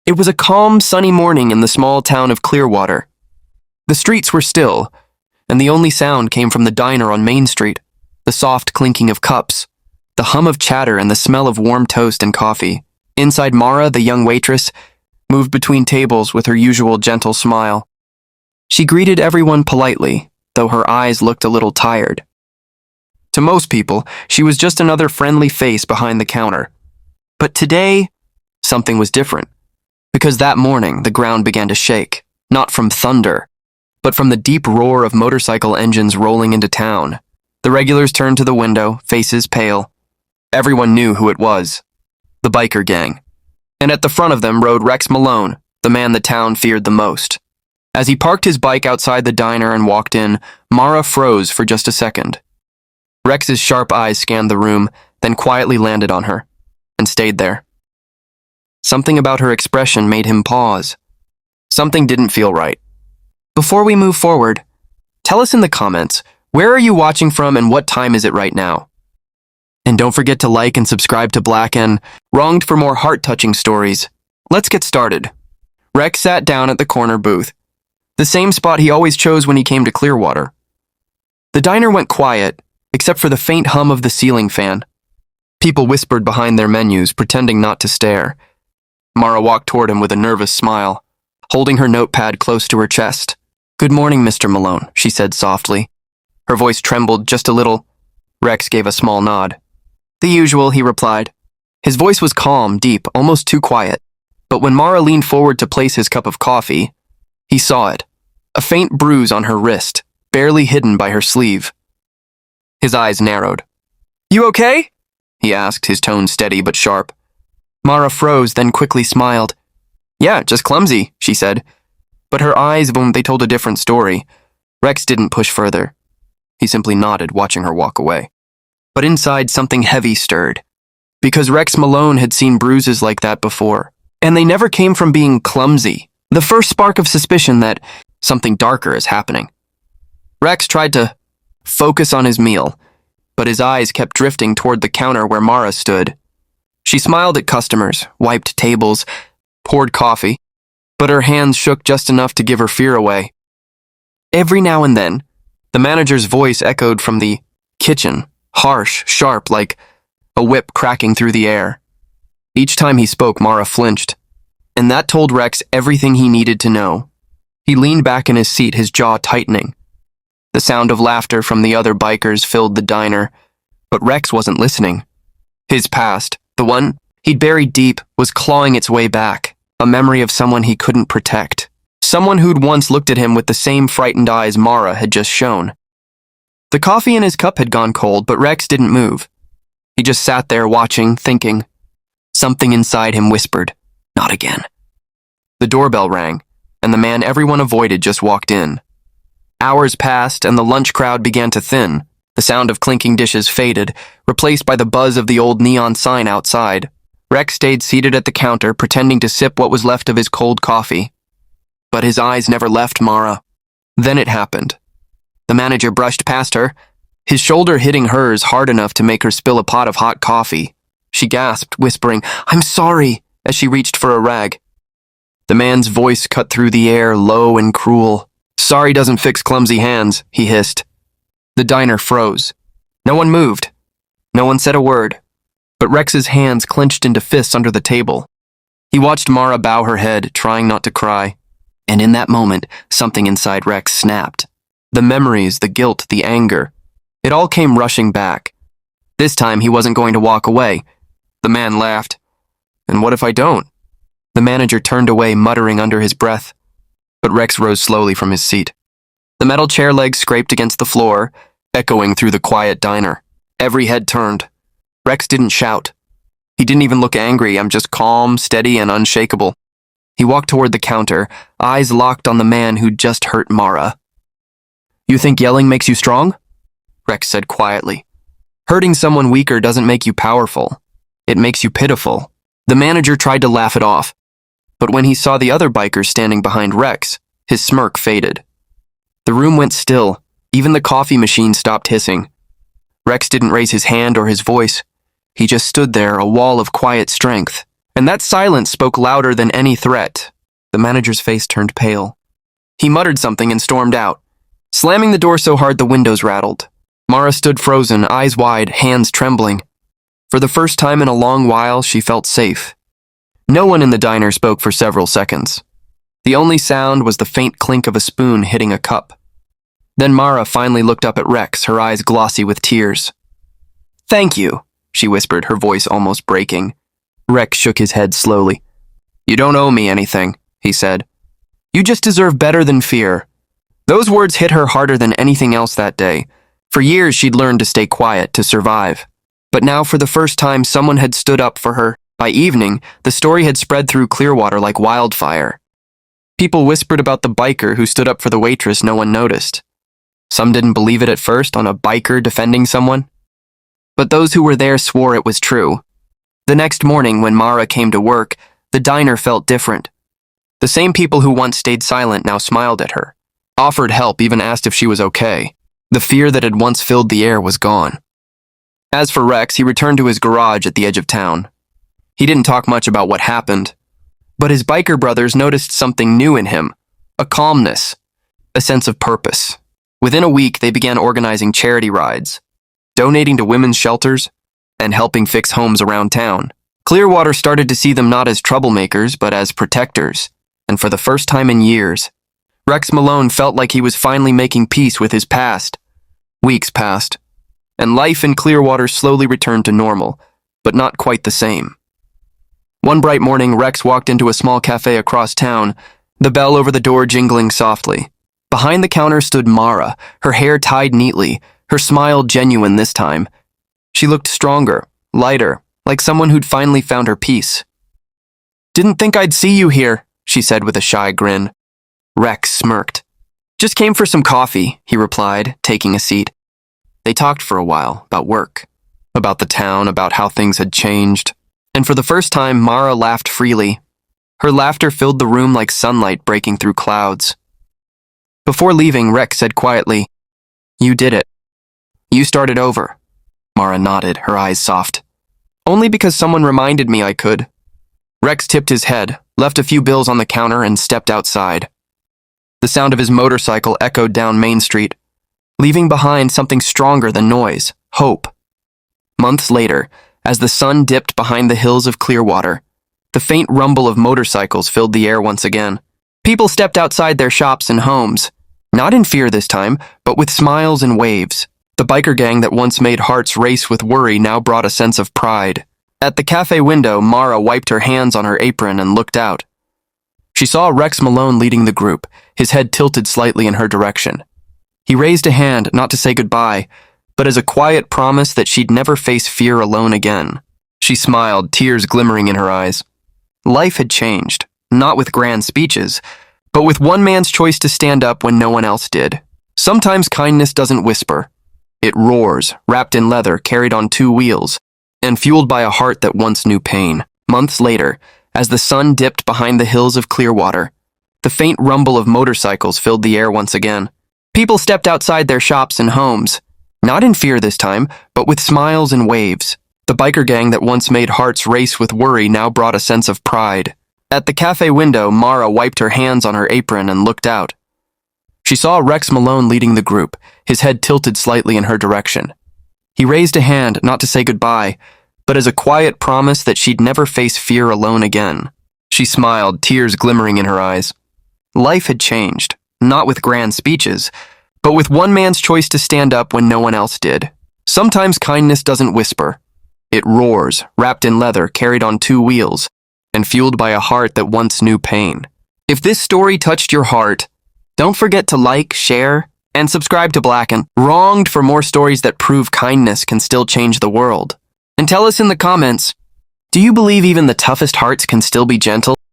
It was a calm, sunny morning in the small town of Clearwater. The streets were still, and the only sound came from the diner on Main Street, the soft clinking of cups, the hum of chatter and the smell of warm toast and coffee. Inside, Mara, the young waitress, moved between tables with her usual gentle smile. She greeted everyone politely, though her eyes looked a little tired. To most people, she was just another friendly face behind the counter. But today, something was different. Because that morning, the ground began to shake, not from thunder, but from the deep roar of motorcycle engines rolling into town. The regulars turned to the window, faces pale. Everyone knew who it was. The biker gang. And at the front of them rode Rex Malone, the man the town feared the most. As he parked his bike outside the diner and walked in, Mara froze for just a second. Rex's sharp eyes scanned the room, then quietly landed on her, and stayed there. Something about her expression made him pause. Something didn't feel right. Before we move forward, tell us in the comments, where are you watching from and what time is it right now? And don't forget to like and subscribe to Black and Wronged for more heart-touching stories. Let's get started. Rex sat down at the corner booth, the same spot he always chose when he came to Clearwater. The diner went quiet, except for the faint hum of the ceiling fan. People whispered behind their menus, pretending not to stare. Mara walked toward him with a nervous smile, holding her notepad close to her chest. "Good morning, Mr. Malone," she said softly. Her voice trembled just a little. Rex gave a small nod. "The usual," he replied. His voice was calm, deep, almost too quiet. But when Mara leaned forward to place his cup of coffee, he saw it. A faint bruise on her wrist, barely hidden by her sleeve. His eyes narrowed. "You okay?" he asked, his tone steady but sharp. Mara froze, then quickly smiled. "Yeah, just clumsy," she said. But her eyes, they told a different story. Rex didn't push further. He simply nodded, watching her walk away. But inside, something heavy stirred. Because Rex Malone had seen bruises like that before. And they never came from being clumsy. The first spark of suspicion that something darker is happening. Rex tried to focus on his meal, but his eyes kept drifting toward the counter where Mara stood. She smiled at customers, wiped tables, poured coffee, but her hands shook just enough to give her fear away. Every now and then, the manager's voice echoed from the kitchen, harsh, sharp, like a whip cracking through the air. Each time he spoke, Mara flinched, and that told Rex everything he needed to know. He leaned back in his seat, his jaw tightening. The sound of laughter from the other bikers filled the diner, but Rex wasn't listening. His past, the one he'd buried deep, was clawing its way back, a memory of someone he couldn't protect. Someone who'd once looked at him with the same frightened eyes Mara had just shown. The coffee in his cup had gone cold, but Rex didn't move. He just sat there watching, thinking. Something inside him whispered, "Not again." The doorbell rang, and the man everyone avoided just walked in. Hours passed, and the lunch crowd began to thin. The sound of clinking dishes faded, replaced by the buzz of the old neon sign outside. Rex stayed seated at the counter, pretending to sip what was left of his cold coffee. But his eyes never left Mara. Then it happened. The manager brushed past her, his shoulder hitting hers hard enough to make her spill a pot of hot coffee. She gasped, whispering, "I'm sorry," as she reached for a rag. The man's voice cut through the air, low and cruel. "Sorry doesn't fix clumsy hands," he hissed. The diner froze. No one moved. No one said a word. But Rex's hands clenched into fists under the table. He watched Mara bow her head, trying not to cry. And in that moment, something inside Rex snapped. The memories, the guilt, the anger. It all came rushing back. This time, he wasn't going to walk away. The man laughed. "And what if I don't?" The manager turned away, muttering under his breath. But Rex rose slowly from his seat. The metal chair legs scraped against the floor, echoing through the quiet diner. Every head turned. Rex didn't shout. He didn't even look angry. I'm just calm, steady, and unshakable. He walked toward the counter, eyes locked on the man who'd just hurt Mara. "You think yelling makes you strong?" Rex said quietly. "Hurting someone weaker doesn't make you powerful. It makes you pitiful." The manager tried to laugh it off, but when he saw the other bikers standing behind Rex, his smirk faded. The room went still. Even the coffee machine stopped hissing. Rex didn't raise his hand or his voice. He just stood there, a wall of quiet strength, And that silence spoke louder than any threat. The manager's face turned pale. He muttered something and stormed out, slamming the door so hard the windows rattled. Mara stood frozen, eyes wide, hands trembling. For the first time in a long while, she felt safe. No one in the diner spoke for several seconds. The only sound was the faint clink of a spoon hitting a cup. Then Mara finally looked up at Rex, her eyes glossy with tears. "Thank you," she whispered, her voice almost breaking. Rex shook his head slowly. "You don't owe me anything," he said. "You just deserve better than fear." Those words hit her harder than anything else that day. For years, she'd learned to stay quiet, to survive. But now, for the first time, someone had stood up for her. By evening, the story had spread through Clearwater like wildfire. People whispered about the biker who stood up for the waitress no one noticed. Some didn't believe it at first, on a biker defending someone. But those who were there swore it was true. The next morning, when Mara came to work, the diner felt different. The same people who once stayed silent now smiled at her, offered help, even asked if she was okay. The fear that had once filled the air was gone. As for Rex, he returned to his garage at the edge of town. He didn't talk much about what happened, but his biker brothers noticed something new in him, a calmness, a sense of purpose. Within a week, they began organizing charity rides, donating to women's shelters, and helping fix homes around town. Clearwater started to see them not as troublemakers, but as protectors, and for the first time in years, Rex Malone felt like he was finally making peace with his past. Weeks passed, and life in Clearwater slowly returned to normal, but not quite the same. One bright morning, Rex walked into a small cafe across town, the bell over the door jingling softly. Behind the counter stood Mara, her hair tied neatly, her smile genuine this time. She looked stronger, lighter, like someone who'd finally found her peace. "Didn't think I'd see you here," she said with a shy grin. Rex smirked. "Just came for some coffee," he replied, taking a seat. They talked for a while, about work, about the town, about how things had changed. And for the first time, Mara laughed freely. Her laughter filled the room like sunlight breaking through clouds. Before leaving, Rex said quietly, "You did it. You started over." Mara nodded, her eyes soft. "Only because someone reminded me I could." Rex tipped his head, left a few bills on the counter, and stepped outside. The sound of his motorcycle echoed down Main Street, leaving behind something stronger than noise, hope. Months later, as the sun dipped behind the hills of Clearwater, the faint rumble of motorcycles filled the air once again. People stepped outside their shops and homes, not in fear this time, but with smiles and waves. The biker gang that once made hearts race with worry now brought a sense of pride. At the cafe window, Mara wiped her hands on her apron and looked out. She saw Rex Malone leading the group, his head tilted slightly in her direction. He raised a hand, not to say goodbye, but as a quiet promise that she'd never face fear alone again. She smiled, tears glimmering in her eyes. Life had changed, not with grand speeches, but with one man's choice to stand up when no one else did. Sometimes kindness doesn't whisper. It roars, wrapped in leather, carried on two wheels, and fueled by a heart that once knew pain. Months later, as the sun dipped behind the hills of Clearwater, the faint rumble of motorcycles filled the air once again. People stepped outside their shops and homes, not in fear this time, but with smiles and waves. The biker gang that once made hearts race with worry now brought a sense of pride. At the cafe window, Mara wiped her hands on her apron and looked out. She saw Rex Malone leading the group, his head tilted slightly in her direction. He raised a hand, not to say goodbye, but as a quiet promise that she'd never face fear alone again. She smiled, tears glimmering in her eyes. Life had changed, not with grand speeches, but with one man's choice to stand up when no one else did. Sometimes kindness doesn't whisper. It roars, wrapped in leather, carried on two wheels, and fueled by a heart that once knew pain. If this story touched your heart, don't forget to like, share, and subscribe to Black and Wronged for more stories that prove kindness can still change the world. And tell us in the comments, do you believe even the toughest hearts can still be gentle?